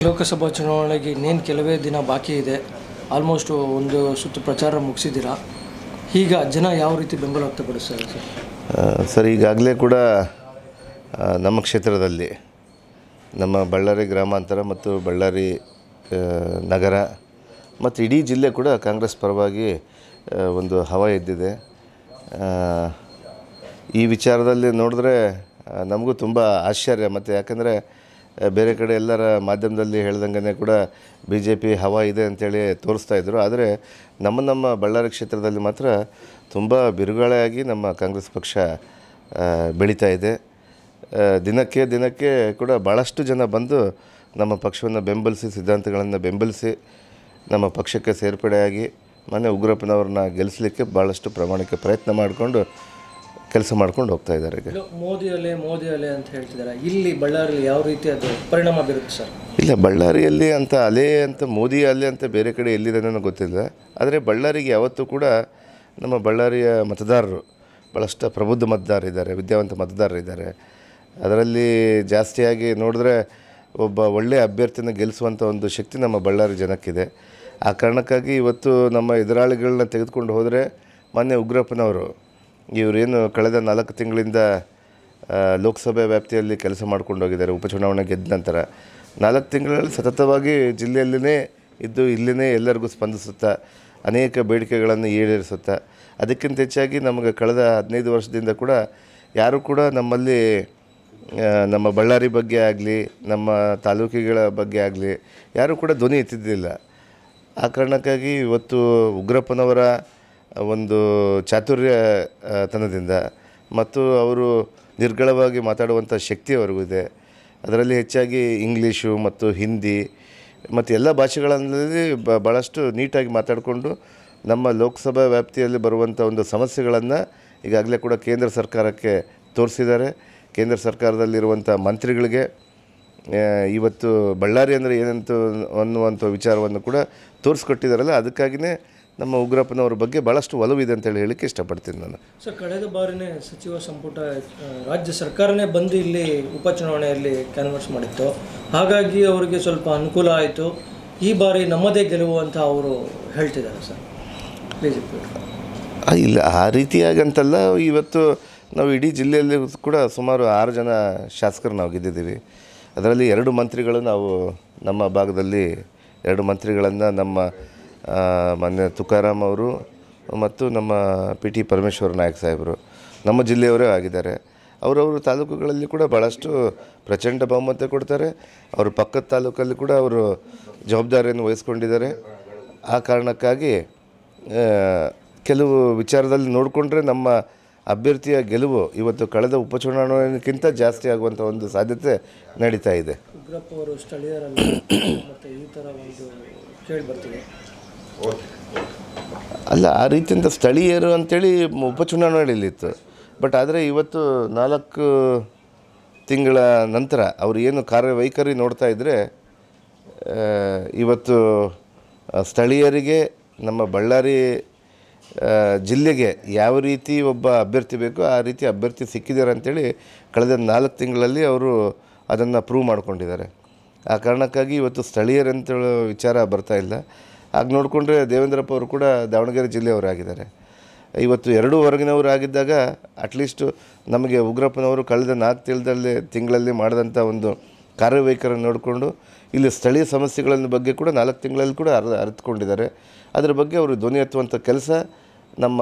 ಲೋಕಸಭಾ ಚುನಾವಣೆಗೆ ಇನ್ನೇನು ಕೆಲವೇ ದಿನ ಬಾಕಿ ಇದೆ. ಆಲ್ಮೋಸ್ಟ್ ಒಂದು ಸುತ್ತು ಪ್ರಚಾರ ಮುಗಿಸಿದ್ದೀರಾ. ಈಗ ಜನ ಯಾವ ರೀತಿ ಬೆಂಬಲ ವ್ಯಕ್ತಪಡಿಸ್ತಾರೆ ಸರ್? ಸರ್, ಈಗಾಗಲೇ ಕೂಡ ನಮ್ಮ ಕ್ಷೇತ್ರದಲ್ಲಿ ನಮ್ಮ ಬಳ್ಳಾರಿ ಗ್ರಾಮಾಂತರ ಮತ್ತು ಬಳ್ಳಾರಿ ನಗರ ಮತ್ತು ಇಡೀ ಜಿಲ್ಲೆ ಕೂಡ ಕಾಂಗ್ರೆಸ್ ಪರವಾಗಿ ಒಂದು ಹವಾ ಎದ್ದಿದೆ. ಈ ವಿಚಾರದಲ್ಲಿ ನೋಡಿದ್ರೆ ನಮಗೂ ತುಂಬ ಆಶ್ಚರ್ಯ. ಮತ್ತು ಯಾಕಂದರೆ ಬೇರೆ ಕಡೆ ಎಲ್ಲರ ಮಾಧ್ಯಮದಲ್ಲಿ ಹೇಳ್ದಂಗೆ ಕೂಡ BJP ಹವಾ ಇದೆ ಅಂಥೇಳಿ ತೋರಿಸ್ತಾಯಿದ್ರು. ಆದರೆ ನಮ್ಮ ಬಳ್ಳಾರಿ ಕ್ಷೇತ್ರದಲ್ಲಿ ಮಾತ್ರ ತುಂಬ ಬಿರುಗಾಳಿಯಾಗಿ ನಮ್ಮ ಕಾಂಗ್ರೆಸ್ ಪಕ್ಷ ಬೆಳೀತಾ ಇದೆ. ದಿನಕ್ಕೆ ಕೂಡ ಭಾಳಷ್ಟು ಜನ ಬಂದು ನಮ್ಮ ಪಕ್ಷವನ್ನು ಬೆಂಬಲಿಸಿ, ಸಿದ್ಧಾಂತಗಳನ್ನು ಬೆಂಬಲಿಸಿ ನಮ್ಮ ಪಕ್ಷಕ್ಕೆ ಸೇರ್ಪಡೆಯಾಗಿ ಮೊನ್ನೆ ಉಗ್ರಪ್ಪನವ್ರನ್ನ ಗೆಲ್ಲಿಸಲಿಕ್ಕೆ ಭಾಳಷ್ಟು ಪ್ರಾಮಾಣಿಕ ಪ್ರಯತ್ನ ಮಾಡಿಕೊಂಡು ಕೆಲಸ ಮಾಡ್ಕೊಂಡು ಹೋಗ್ತಾ ಇದ್ದಾರೆ. ಈಗ ಮೋದಿ ಅಲೆ ಅಂತ ಹೇಳ್ತಿದ್ದಾರೆ. ಇಲ್ಲಿ ಬಳ್ಳಾರಿಯಲ್ಲಿ ಯಾವ ರೀತಿ ಅದು ಪರಿಣಾಮ ಬೀರುತ್ತೆ ಸರ್? ಇಲ್ಲ, ಬಳ್ಳಾರಿಯಲ್ಲಿ ಅಂತ ಅಲೆ ಅಂತ ಮೋದಿ ಅಲೆ ಅಂತ ಬೇರೆ ಕಡೆ ಎಲ್ಲಿದೆ ಅನ್ನೋ ಗೊತ್ತಿಲ್ಲ. ಆದರೆ ಬಳ್ಳಾರಿಗೆ ಯಾವತ್ತೂ ಕೂಡ ನಮ್ಮ ಬಳ್ಳಾರಿಯ ಮತದಾರರು ಭಾಳಷ್ಟು ಪ್ರಬುದ್ಧ ಮತದಾರರಿದ್ದಾರೆ, ವಿದ್ಯಾವಂತ ಮತದಾರರಿದ್ದಾರೆ. ಅದರಲ್ಲಿ ಜಾಸ್ತಿಯಾಗಿ ನೋಡಿದ್ರೆ ಒಬ್ಬ ಒಳ್ಳೆಯ ಅಭ್ಯರ್ಥಿನ ಗೆಲ್ಲಿಸುವಂಥ ಒಂದು ಶಕ್ತಿ ನಮ್ಮ ಬಳ್ಳಾರಿ ಜನಕ್ಕಿದೆ. ಆ ಕಾರಣಕ್ಕಾಗಿ ಇವತ್ತು ನಮ್ಮ ಎದುರಾಳಿಗಳನ್ನ ತೆಗೆದುಕೊಂಡು ಹೋದರೆ ಮೊನ್ನೆ ಉಗ್ರಪ್ಪನವರು ಇವರೇನು ಕಳೆದ 4 ತಿಂಗಳಿಂದ ಲೋಕಸಭೆ ವ್ಯಾಪ್ತಿಯಲ್ಲಿ ಕೆಲಸ ಮಾಡ್ಕೊಂಡು ಹೋಗಿದ್ದಾರೆ. ಉಪಚುನಾವಣೆ ಗೆದ್ದ ನಂತರ 4 ತಿಂಗಳಲ್ಲಿ ಸತತವಾಗಿ ಜಿಲ್ಲೆಯಲ್ಲೇ ಇದ್ದು ಇಲ್ಲೇ ಎಲ್ಲರಿಗೂ ಸ್ಪಂದಿಸುತ್ತಾ ಅನೇಕ ಬೇಡಿಕೆಗಳನ್ನು ಈಡೇರಿಸುತ್ತಾ, ಅದಕ್ಕಿಂತ ಹೆಚ್ಚಾಗಿ ನಮಗೆ ಕಳೆದ 15 ವರ್ಷದಿಂದ ಕೂಡ ಯಾರೂ ಕೂಡ ನಮ್ಮಲ್ಲಿ ನಮ್ಮ ಬಳ್ಳಾರಿ ಬಗ್ಗೆ ಆಗಲಿ, ನಮ್ಮ ತಾಲೂಕುಗಳ ಬಗ್ಗೆ ಆಗಲಿ ಯಾರೂ ಕೂಡ ಧ್ವನಿ ಎತ್ತಿದ್ದಿಲ್ಲ. ಆ ಕಾರಣಕ್ಕಾಗಿ ಇವತ್ತು ಉಗ್ರಪ್ಪನವರ ಒಂದು ಚಾತುರ್ಯತನದಿಂದ ಮತ್ತು ಅವರು ನಿರ್ಗಳವಾಗಿ ಮಾತಾಡುವಂಥ ಶಕ್ತಿ ಅವ್ರಿಗೂ ಇದೆ. ಅದರಲ್ಲಿ ಹೆಚ್ಚಾಗಿ ಇಂಗ್ಲೀಷು ಮತ್ತು ಹಿಂದಿ ಮತ್ತು ಎಲ್ಲ ಭಾಷೆಗಳಲ್ಲಿ ಭಾಳಷ್ಟು ನೀಟಾಗಿ ಮಾತಾಡಿಕೊಂಡು ನಮ್ಮ ಲೋಕಸಭಾ ವ್ಯಾಪ್ತಿಯಲ್ಲಿ ಬರುವಂಥ ಒಂದು ಸಮಸ್ಯೆಗಳನ್ನು ಈಗಾಗಲೇ ಕೂಡ ಕೇಂದ್ರ ಸರ್ಕಾರಕ್ಕೆ ತೋರಿಸಿದ್ದಾರೆ. ಕೇಂದ್ರ ಸರ್ಕಾರದಲ್ಲಿರುವಂಥ ಮಂತ್ರಿಗಳಿಗೆ ಇವತ್ತು ಬಳ್ಳಾರಿ ಅಂದರೆ ಏನಂತ ಅನ್ನುವಂಥ ವಿಚಾರವನ್ನು ಕೂಡ ತೋರಿಸ್ಕೊಟ್ಟಿದ್ದಾರಲ್ಲ, ಅದಕ್ಕಾಗಿಯೇ ನಮ್ಮ ಉಗ್ರಪ್ಪನವ್ರ ಬಗ್ಗೆ ಭಾಳಷ್ಟು ಒಲವಿದೆ ಅಂತೇಳಿ ಹೇಳಲಿಕ್ಕೆ ಇಷ್ಟಪಡ್ತೀನಿ ನಾನು. ಸರ್, ಕಳೆದ ಬಾರಿನೇ ಸಚಿವ ಸಂಪುಟ ರಾಜ್ಯ ಸರ್ಕಾರನೇ ಬಂದು ಇಲ್ಲಿ ಉಪಚುನಾವಣೆಯಲ್ಲಿ ಕ್ಯಾನ್ವರ್ಸ್ ಮಾಡಿತ್ತು. ಹಾಗಾಗಿ ಅವರಿಗೆ ಸ್ವಲ್ಪ ಅನುಕೂಲ ಆಯಿತು. ಈ ಬಾರಿ ನಮ್ಮದೇ ಗೆಲುವು ಅಂತ ಅವರು ಹೇಳ್ತಿದ್ದಾರೆ ಸರ್. ಇಲ್ಲ, ಆ ರೀತಿಯಾಗಂತಲ್ಲ. ಇವತ್ತು ನಾವು ಇಡೀ ಜಿಲ್ಲೆಯಲ್ಲಿ ಕೂಡ ಸುಮಾರು 6 ಜನ ಶಾಸಕರು ನಾವು ಗೆದ್ದಿದ್ದೀವಿ. ಅದರಲ್ಲಿ 2 ಮಂತ್ರಿಗಳು ನಾವು ನಮ್ಮ ಭಾಗದಲ್ಲಿ 2 ಮಂತ್ರಿಗಳನ್ನು ನಮ್ಮ ಮೊನ್ನೆ ತುಕಾರಾಮ್ ಅವರು ಮತ್ತು ನಮ್ಮ PT ಪರಮೇಶ್ವರ್ ನಾಯಕ್ ಸಾಹೇಬರು ನಮ್ಮ ಜಿಲ್ಲೆಯವರೇ ಆಗಿದ್ದಾರೆ. ಅವರವರು ತಾಲೂಕುಗಳಲ್ಲಿ ಕೂಡ ಭಾಳಷ್ಟು ಪ್ರಚಂಡ ಬಹುಮತ ಕೊಡ್ತಾರೆ. ಅವರು ಪಕ್ಕದ ತಾಲೂಕಲ್ಲಿ ಕೂಡ ಅವರು ಜವಾಬ್ದಾರಿಯನ್ನು ವಹಿಸ್ಕೊಂಡಿದ್ದಾರೆ. ಆ ಕಾರಣಕ್ಕಾಗಿ ಕೆಲವು ವಿಚಾರದಲ್ಲಿ ನೋಡಿಕೊಂಡ್ರೆ ನಮ್ಮ ಅಭ್ಯರ್ಥಿಯ ಗೆಲುವು ಇವತ್ತು ಕಳೆದ ಉಪಚುನಾವಣೆಗಿಂತ ಜಾಸ್ತಿ ಆಗುವಂಥ ಒಂದು ಸಾಧ್ಯತೆ ನಡೀತಾ ಇದೆ. ಉಗ್ರಪ್ಪ ಅವರು ಸ್ಥಳೀಯರಲ್ಲ ಮತ್ತು ಈ ಥರ ಒಂದು ಕೇಳಿ ಬರ್ತಿದೆ. ಅಲ್ಲ, ಆ ರೀತಿಯಿಂದ ಸ್ಥಳೀಯರು ಅಂಥೇಳಿ ಉಪಚುನಾವಣೆಯಲ್ಲಿತ್ತು. ಬಟ್ ಆದರೆ ಇವತ್ತು 4 ತಿಂಗಳ ನಂತರ ಅವರು ಏನು ಕಾರ್ಯವೈಖರಿ ನೋಡ್ತಾ ಇದ್ದರೆ, ಇವತ್ತು ಸ್ಥಳೀಯರಿಗೆ ನಮ್ಮ ಬಳ್ಳಾರಿ ಜಿಲ್ಲೆಗೆ ಯಾವ ರೀತಿ ಒಬ್ಬ ಅಭ್ಯರ್ಥಿ ಬೇಕೋ ಆ ರೀತಿ ಅಭ್ಯರ್ಥಿ ಸಿಕ್ಕಿದ್ದಾರೆ ಅಂಥೇಳಿ ಕಳೆದ 4 ತಿಂಗಳಲ್ಲಿ ಅವರು ಅದನ್ನು ಪ್ರೂವ್ ಮಾಡ್ಕೊಂಡಿದ್ದಾರೆ. ಆ ಕಾರಣಕ್ಕಾಗಿ ಇವತ್ತು ಸ್ಥಳೀಯರಂತೇಳೋ ವಿಚಾರ ಬರ್ತಾ ಇಲ್ಲ. ಆಗ ನೋಡಿಕೊಂಡ್ರೆ ದೇವೇಂದ್ರಪ್ಪ ಅವರು ಕೂಡ ದಾವಣಗೆರೆ ಜಿಲ್ಲೆಯವರಾಗಿದ್ದಾರೆ. ಇವತ್ತು 2 ಹೊರಗಿನವರು ಆಗಿದ್ದಾಗ ಅಟ್ಲೀಸ್ಟು ನಮಗೆ ಉಗ್ರಪ್ಪನವರು ಕಳೆದ 4 ತಿಂಗಳಲ್ಲಿ ಮಾಡಿದಂಥ ಒಂದು ಕಾರ್ಯವೈಖರಿ ನೋಡಿಕೊಂಡು ಇಲ್ಲಿ ಸ್ಥಳೀಯ ಸಮಸ್ಯೆಗಳ ಬಗ್ಗೆ ಕೂಡ 4 ತಿಂಗಳಲ್ಲಿ ಕೂಡ ಅರಿತುಕೊಂಡಿದ್ದಾರೆ. ಅದರ ಬಗ್ಗೆ ಅವರು ಧ್ವನಿ ಎತ್ತುವಂಥ ಕೆಲಸ ನಮ್ಮ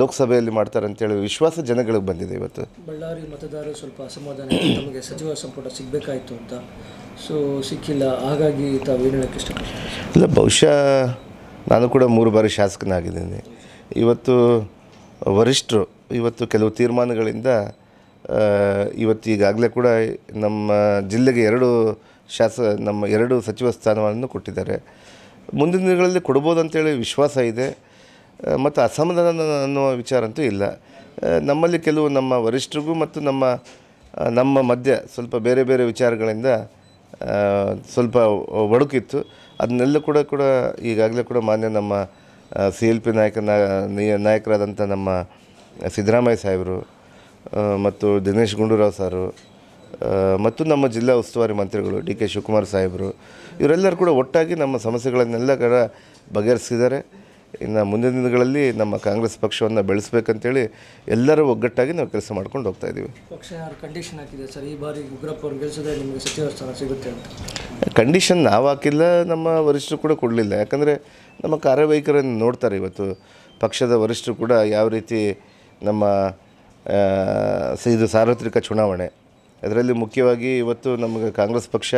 ಲೋಕಸಭೆಯಲ್ಲಿ ಮಾಡ್ತಾರೆ ಅಂತೇಳಿ ವಿಶ್ವಾಸ ಜನಗಳಿಗೆ ಬಂದಿದೆ. ಇವತ್ತು ಬಳ್ಳಾರಿ ಮತದಾರರು ಸ್ವಲ್ಪ ಅಸಮಾಧಾನ, ನಮಗೆ ಸಚಿವ ಸಂಪುಟ ಸಿಗಬೇಕಾಯಿತು ಅಂತ, ಸೊ ಸಿಕ್ಕಿಲ್ಲ. ಹಾಗಾಗಿ ತಾವೇನು ಹೇಳೋಕ್ಕೆ ಇಷ್ಟಪಡ್ತೀನಿ? ಇಲ್ಲ, ಬಹುಶಃ ನಾನು ಕೂಡ 3 ಬಾರಿ ಶಾಸಕನಾಗಿದ್ದೀನಿ. ಇವತ್ತು ವರಿಷ್ಠರು ಇವತ್ತು ಕೆಲವು ತೀರ್ಮಾನಗಳಿಂದ ಇವತ್ತು ಈಗಾಗಲೇ ಕೂಡ ನಮ್ಮ ಜಿಲ್ಲೆಗೆ 2 ಸಚಿವ ಸ್ಥಾನವನ್ನು ಕೊಟ್ಟಿದ್ದಾರೆ. ಮುಂದಿನ ದಿನಗಳಲ್ಲಿ ಕೊಡ್ಬೋದು ಅಂತೇಳಿ ವಿಶ್ವಾಸ ಇದೆ. ಮತ್ತು ಅಸಮಾಧಾನ ಅನ್ನುವ ವಿಚಾರ ಅಂತೂ ಇಲ್ಲ. ನಮ್ಮಲ್ಲಿ ಕೆಲವು ನಮ್ಮ ವರಿಷ್ಠರಿಗೂ ಮತ್ತು ನಮ್ಮ ಮಧ್ಯೆ ಸ್ವಲ್ಪ ಬೇರೆ ಬೇರೆ ವಿಚಾರಗಳಿಂದ ಸ್ವಲ್ಪ ಒಡಕಿತ್ತು. ಅದನ್ನೆಲ್ಲ ಕೂಡ ಈಗಾಗಲೇ ಕೂಡ ಮಾನ್ಯ ನಮ್ಮ CLP ನಾಯಕರಾದಂಥ ನಮ್ಮ ಸಿದ್ದರಾಮಯ್ಯ ಸಾಹೇಬರು ಮತ್ತು ದಿನೇಶ್ ಗುಂಡೂರಾವ್ ಸಾರು ಮತ್ತು ನಮ್ಮ ಜಿಲ್ಲಾ ಉಸ್ತುವಾರಿ ಮಂತ್ರಿಗಳು ಡಿ ಕೆ ಶಿವಕುಮಾರ್ ಸಾಹೇಬರು ಇವರೆಲ್ಲರೂ ಕೂಡ ಒಟ್ಟಾಗಿ ನಮ್ಮ ಸಮಸ್ಯೆಗಳನ್ನೆಲ್ಲ ಬಗೆಹರಿಸಿದ್ದಾರೆ. ಇನ್ನು ಮುಂದಿನ ದಿನಗಳಲ್ಲಿ ನಮ್ಮ ಕಾಂಗ್ರೆಸ್ ಪಕ್ಷವನ್ನು ಬೆಳೆಸಬೇಕಂತೇಳಿ ಎಲ್ಲರೂ ಒಗ್ಗಟ್ಟಾಗಿ ನಾವು ಕೆಲಸ ಮಾಡ್ಕೊಂಡು ಹೋಗ್ತಾ ಇದ್ದೀವಿ. ಪಕ್ಷ ಯಾರು ಕಂಡೀಷನ್ ಹಾಕಿದೆ ಸರ್, ಈ ಬಾರಿ ಉಗ್ರಪ್ಪ ಅವ್ರು ಗೆಲ್ಲಿಸಿದ್ರೆ ನಿಮಗೆ ಸಚಿವ ಸ್ಥಾನ ಸಿಗುತ್ತೆ ಅಂತ? ಕಂಡೀಷನ್ ನಾವು ಹಾಕಿಲ್ಲ, ನಮ್ಮ ವರಿಷ್ಠರು ಕೂಡ ಕೊಡಲಿಲ್ಲ. ಯಾಕಂದರೆ ನಮ್ಮ ಕಾರ್ಯವೈಖರಿಯನ್ನು ನೋಡ್ತಾರೆ. ಇವತ್ತು ಪಕ್ಷದ ವರಿಷ್ಠರು ಕೂಡ ಯಾವ ರೀತಿ ನಮ್ಮ ಇದು ಸಾರ್ವತ್ರಿಕ ಚುನಾವಣೆ, ಅದರಲ್ಲಿ ಮುಖ್ಯವಾಗಿ ಇವತ್ತು ನಮಗೆ ಕಾಂಗ್ರೆಸ್ ಪಕ್ಷ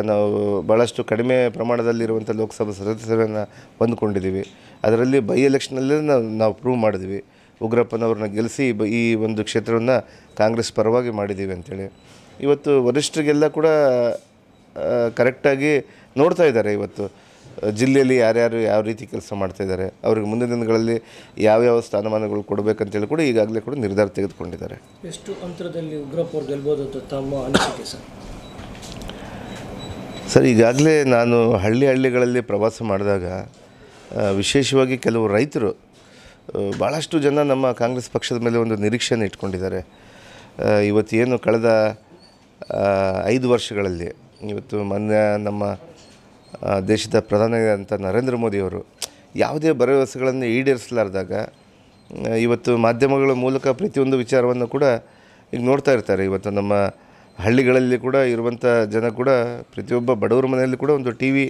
ನಾವು ಭಾಳಷ್ಟು ಕಡಿಮೆ ಪ್ರಮಾಣದಲ್ಲಿರುವಂಥ ಲೋಕಸಭಾ ಸದಸ್ಯರನ್ನು ಹೊಂದ್ಕೊಂಡಿದ್ದೀವಿ. ಅದರಲ್ಲಿ ಬೈ ಎಲೆಕ್ಷನಲ್ಲೇ ನಾವು ಪ್ರೂವ್ ಮಾಡಿದ್ವಿ, ಉಗ್ರಪ್ಪನವ್ರನ್ನ ಗೆಲ್ಲಿಸಿ ಈ ಒಂದು ಕ್ಷೇತ್ರವನ್ನು ಕಾಂಗ್ರೆಸ್ ಪರವಾಗಿ ಮಾಡಿದ್ದೀವಿ ಅಂಥೇಳಿ. ಇವತ್ತು ವರಿಷ್ಠರಿಗೆಲ್ಲ ಕೂಡ ಕರೆಕ್ಟಾಗಿ ನೋಡ್ತಾ ಇದ್ದಾರೆ. ಇವತ್ತು ಜಿಲ್ಲೆಯಲ್ಲಿ ಯಾರ್ಯಾರು ಯಾವ ರೀತಿ ಕೆಲಸ ಮಾಡ್ತಾಯಿದ್ದಾರೆ, ಅವ್ರಿಗೆ ಮುಂದಿನ ದಿನಗಳಲ್ಲಿ ಯಾವ್ಯಾವ ಸ್ಥಾನಮಾನಗಳು ಕೊಡಬೇಕಂತೇಳಿ ಕೂಡ ಈಗಾಗಲೇ ಕೂಡ ನಿರ್ಧಾರ ತೆಗೆದುಕೊಂಡಿದ್ದಾರೆ. ಎಷ್ಟು ಅಂತರದಲ್ಲಿ ಉಗ್ರಪ್ಪ ಅವ್ರು ಗೆಲ್ಬೋದು ಅಂತ ತಮ್ಮ ಅನಿಸಿಕೆ ಸರ್? ಸರ್, ಈಗಾಗಲೇ ನಾನು ಹಳ್ಳಿಗಳಲ್ಲಿ ಪ್ರವಾಸ ಮಾಡಿದಾಗ ವಿಶೇಷವಾಗಿ ಕೆಲವು ರೈತರು ಭಾಳಷ್ಟು ಜನ ನಮ್ಮ ಕಾಂಗ್ರೆಸ್ ಪಕ್ಷದ ಮೇಲೆ ಒಂದು ನಿರೀಕ್ಷೆಯನ್ನು ಇಟ್ಕೊಂಡಿದ್ದಾರೆ. ಇವತ್ತು ಏನು ಕಳೆದ 5 ವರ್ಷಗಳಲ್ಲಿ ಇವತ್ತು ಮೊನ್ನೆ ನಮ್ಮ ದೇಶದ ಪ್ರಧಾನಿ ಅಂತ ನರೇಂದ್ರ ಮೋದಿಯವರು ಯಾವುದೇ ಭರವಸೆಗಳನ್ನು ಈಡೇರಿಸಲಾರ್ದಾಗ ಇವತ್ತು ಮಾಧ್ಯಮಗಳ ಮೂಲಕ ಪ್ರತಿಯೊಂದು ವಿಚಾರವನ್ನು ಕೂಡ ಈಗ ನೋಡ್ತಾ ಇರ್ತಾರೆ. ಇವತ್ತು ನಮ್ಮ ಹಳ್ಳಿಗಳಲ್ಲಿ ಕೂಡ ಇರುವಂಥ ಜನ ಕೂಡ ಪ್ರತಿಯೊಬ್ಬ ಬಡವರ ಮನೆಯಲ್ಲಿ ಕೂಡ ಒಂದು ಟಿ ವಿ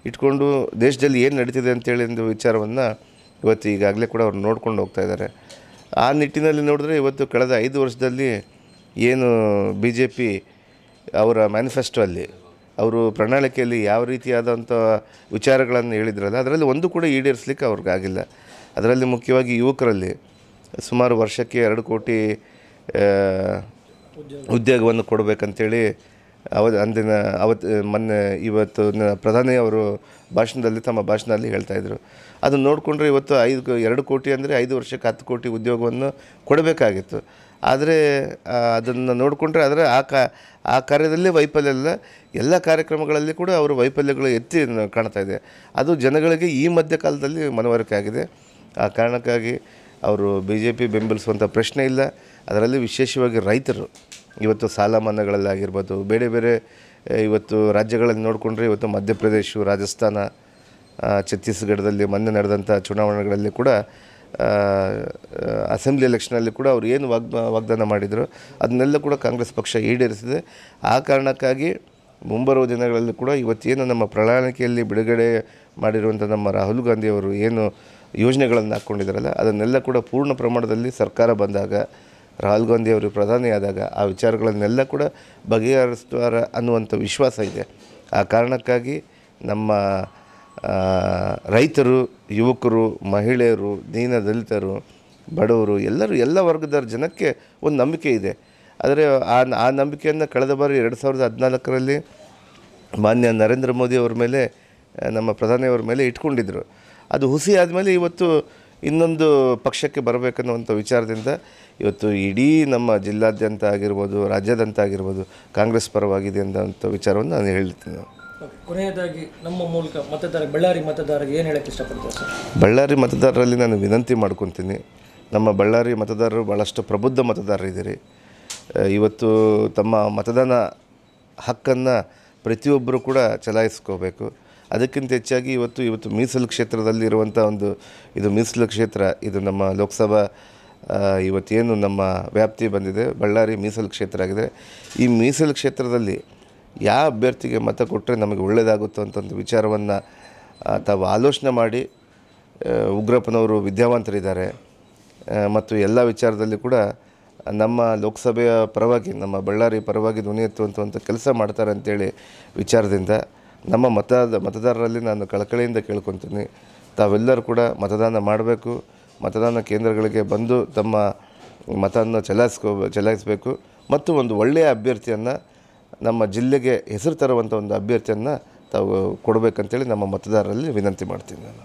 ಇಟ್ಕೊಂಡು ದೇಶದಲ್ಲಿ ಏನು ನಡೀತಿದೆ ಅಂತೇಳಿ ಒಂದು ವಿಚಾರವನ್ನು ಇವತ್ತು ಈಗಾಗಲೇ ಕೂಡ ಅವ್ರು ನೋಡ್ಕೊಂಡು ಹೋಗ್ತಾ ಇದ್ದಾರೆ. ಆ ನಿಟ್ಟಿನಲ್ಲಿ ನೋಡಿದ್ರೆ ಇವತ್ತು ಕಳೆದ 5 ವರ್ಷದಲ್ಲಿ ಏನು BJP ಅವರ ಮ್ಯಾನಿಫೆಸ್ಟೋ ಅಲ್ಲಿ ಅವರು ಪ್ರಣಾಳಿಕೆಯಲ್ಲಿ ಯಾವ ರೀತಿಯಾದಂಥ ವಿಚಾರಗಳನ್ನು ಹೇಳಿದ್ರಲ್ಲ, ಅದರಲ್ಲಿ ಒಂದು ಕೂಡ ಈಡೇರಿಸಲಿಕ್ಕೆ ಅವ್ರಿಗಾಗಿಲ್ಲ. ಅದರಲ್ಲಿ ಮುಖ್ಯವಾಗಿ ಯುವಕರಲ್ಲಿ ಸುಮಾರು ವರ್ಷಕ್ಕೆ 2 ಕೋಟಿ ಉದ್ಯೋಗವನ್ನು ಕೊಡಬೇಕಂತೇಳಿ ಮೊನ್ನೆ ಇವತ್ತು ಪ್ರಧಾನಿ ಅವರು ತಮ್ಮ ಭಾಷಣದಲ್ಲಿ ಹೇಳ್ತಾಯಿದ್ರು. ಅದನ್ನು ನೋಡಿಕೊಂಡ್ರೆ ಇವತ್ತು 2 ಕೋಟಿ ಅಂದರೆ 5 ವರ್ಷಕ್ಕೆ 10 ಕೋಟಿ ಉದ್ಯೋಗವನ್ನು ಕೊಡಬೇಕಾಗಿತ್ತು. ಆದರೆ ಅದನ್ನು ನೋಡಿಕೊಂಡ್ರೆ ಆ ಕಾರ್ಯದಲ್ಲೇ ವೈಫಲ್ಯ ಇಲ್ಲ, ಎಲ್ಲ ಕಾರ್ಯಕ್ರಮಗಳಲ್ಲಿ ಕೂಡ ಅವರ ವೈಫಲ್ಯಗಳು ಎತ್ತಿ ಕಾಣ್ತಾ ಇದೆ. ಅದು ಜನಗಳಿಗೆ ಈ ಮಧ್ಯಕಾಲದಲ್ಲಿ ಮನವರಿಕೆ ಆಗಿದೆ. ಆ ಕಾರಣಕ್ಕಾಗಿ ಅವರು BJP ಬೆಂಬಲಿಸುವಂಥ ಪ್ರಶ್ನೆ ಇಲ್ಲ. ಅದರಲ್ಲಿ ವಿಶೇಷವಾಗಿ ರೈತರು ಇವತ್ತು ಸಾಲ ಮನ್ನಾಗಳಲ್ಲಾಗಿರ್ಬೋದು, ಬೇರೆ ಬೇರೆ ಇವತ್ತು ರಾಜ್ಯಗಳಲ್ಲಿ ನೋಡಿಕೊಂಡ್ರೆ ಇವತ್ತು ಮಧ್ಯಪ್ರದೇಶ, ರಾಜಸ್ಥಾನ, ಛತ್ತೀಸ್ಗಢದಲ್ಲಿ ಮೊನ್ನೆ ನಡೆದಂಥ ಚುನಾವಣೆಗಳಲ್ಲಿ ಕೂಡ ಅಸೆಂಬ್ಲಿ ಎಲೆಕ್ಷನಲ್ಲಿ ಕೂಡ ಅವರು ಏನು ವಾಗ್ದಾನ ಮಾಡಿದರು ಅದನ್ನೆಲ್ಲ ಕೂಡ ಕಾಂಗ್ರೆಸ್ ಪಕ್ಷ ಈಡೇರಿಸಿದೆ. ಆ ಕಾರಣಕ್ಕಾಗಿ ಮುಂಬರುವ ದಿನಗಳಲ್ಲಿ ಕೂಡ ಇವತ್ತೇನು ನಮ್ಮ ಪ್ರಣಾಳಿಕೆಯಲ್ಲಿ ಬಿಡುಗಡೆ ಮಾಡಿರುವಂಥ ನಮ್ಮ ರಾಹುಲ್ ಗಾಂಧಿಯವರು ಏನು ಯೋಜನೆಗಳನ್ನು ಹಾಕ್ಕೊಂಡಿದ್ದಾರಲ್ಲ, ಅದನ್ನೆಲ್ಲ ಕೂಡ ಪೂರ್ಣ ಪ್ರಮಾಣದಲ್ಲಿ ಸರ್ಕಾರ ಬಂದಾಗ, ರಾಹುಲ್ ಗಾಂಧಿಯವರು ಪ್ರಧಾನಿಯಾದಾಗ ಆ ವಿಚಾರಗಳನ್ನೆಲ್ಲ ಕೂಡ ಬಗೆಹರಿಸ್ತಾರೆ ಅನ್ನುವಂಥ ವಿಶ್ವಾಸ ಇದೆ. ಆ ಕಾರಣಕ್ಕಾಗಿ ನಮ್ಮ ರೈತರು, ಯುವಕರು, ಮಹಿಳೆಯರು, ದೀನ ದಲಿತರು, ಬಡವರು ಎಲ್ಲ ವರ್ಗದ ಜನಕ್ಕೆ ಒಂದು ನಂಬಿಕೆ ಇದೆ. ಆದರೆ ಆ ನಂಬಿಕೆಯನ್ನು ಕಳೆದ ಬಾರಿ 2014ರಲ್ಲಿ ಮಾನ್ಯ ನರೇಂದ್ರ ಮೋದಿ ಅವ್ರ ಮೇಲೆ, ನಮ್ಮ ಪ್ರಧಾನಿಯವರ ಮೇಲೆ ಇಟ್ಕೊಂಡಿದ್ದರು. ಅದು ಹುಸಿ ಆದಮೇಲೆ ಇವತ್ತು ಇನ್ನೊಂದು ಪಕ್ಷಕ್ಕೆ ಬರಬೇಕನ್ನುವಂಥ ವಿಚಾರದಿಂದ ಇವತ್ತು ಇಡೀ ನಮ್ಮ ಜಿಲ್ಲಾದ್ಯಂತ ಆಗಿರ್ಬೋದು, ರಾಜ್ಯಾದ್ಯಂತ ಆಗಿರ್ಬೋದು ಕಾಂಗ್ರೆಸ್ ಪರವಾಗಿದೆ ಅನ್ನೋಂಥ ವಿಚಾರವನ್ನು ನಾನು ಹೇಳ್ತೀನಿ. ಕೊನೆಯದಾಗಿ ನಮ್ಮ ಮೂಲಕ ಬಳ್ಳಾರಿ ಮತದಾರರಿಗೆ ಏನು ಹೇಳೋಕ್ಕೆ ಇಷ್ಟಪಡ್ತಾರೆ ಸರ್? ಬಳ್ಳಾರಿ ಮತದಾರರಲ್ಲಿ ನಾನು ವಿನಂತಿ ಮಾಡ್ಕೊತೀನಿ. ನಮ್ಮ ಬಳ್ಳಾರಿ ಮತದಾರರು ಭಾಳಷ್ಟು ಪ್ರಬುದ್ಧ ಮತದಾರರಿದ್ದೀರಿ. ಇವತ್ತು ತಮ್ಮ ಮತದಾನ ಹಕ್ಕನ್ನು ಪ್ರತಿಯೊಬ್ಬರು ಕೂಡ ಚಲಾಯಿಸ್ಕೋಬೇಕು. ಅದಕ್ಕಿಂತ ಹೆಚ್ಚಾಗಿ ಇವತ್ತು ಮೀಸಲು ಕ್ಷೇತ್ರದಲ್ಲಿರುವಂಥ ಇದು ಮೀಸಲು ಕ್ಷೇತ್ರ, ಇದು ನಮ್ಮ ಲೋಕಸಭಾ ಇವತ್ತೇನು ನಮ್ಮ ವ್ಯಾಪ್ತಿ ಬಂದಿದೆ, ಬಳ್ಳಾರಿ ಮೀಸಲು ಕ್ಷೇತ್ರ ಆಗಿದೆ. ಈ ಮೀಸಲು ಕ್ಷೇತ್ರದಲ್ಲಿ ಯಾವ ಅಭ್ಯರ್ಥಿಗೆ ಮತ ಕೊಟ್ಟರೆ ನಮಗೆ ಒಳ್ಳೆಯದಾಗುತ್ತೋ ಅಂತ ಒಂದು ವಿಚಾರವನ್ನು ತಾವು ಆಲೋಚನೆ ಮಾಡಿ, ಉಗ್ರಪ್ಪನವರು ವಿದ್ಯಾವಂತರಿದ್ದಾರೆ ಮತ್ತು ಎಲ್ಲ ವಿಚಾರದಲ್ಲಿ ಕೂಡ ನಮ್ಮ ಲೋಕಸಭೆಯ ಪರವಾಗಿ, ನಮ್ಮ ಬಳ್ಳಾರಿ ಪರವಾಗಿ ಧ್ವನಿ ಎತ್ತುವಂಥ ಕೆಲಸ ಮಾಡ್ತಾರೆ ಅಂತೇಳಿ ವಿಚಾರದಿಂದ ನಮ್ಮ ಮತದಾರರಲ್ಲಿ ನಾನು ಕಳಕಳಿಯಿಂದ ಕೇಳ್ಕೊತೀನಿ, ತಾವೆಲ್ಲರೂ ಕೂಡ ಮತದಾನ ಮಾಡಬೇಕು. ಮತದಾನ ಕೇಂದ್ರಗಳಿಗೆ ಬಂದು ತಮ್ಮ ಮತವನ್ನು ಚಲಾಯಿಸಬೇಕು ಮತ್ತು ಒಂದು ಒಳ್ಳೆಯ ಅಭ್ಯರ್ಥಿಯನ್ನು, ನಮ್ಮ ಜಿಲ್ಲೆಗೆ ಹೆಸರು ತರುವಂಥ ಒಂದು ಅಭ್ಯರ್ಥಿಯನ್ನು ತಾವು ಕೊಡಬೇಕಂತೇಳಿ ನಮ್ಮ ಮತದಾರರಲ್ಲಿ ವಿನಂತಿ ಮಾಡ್ತೀನಿ ನಾನು.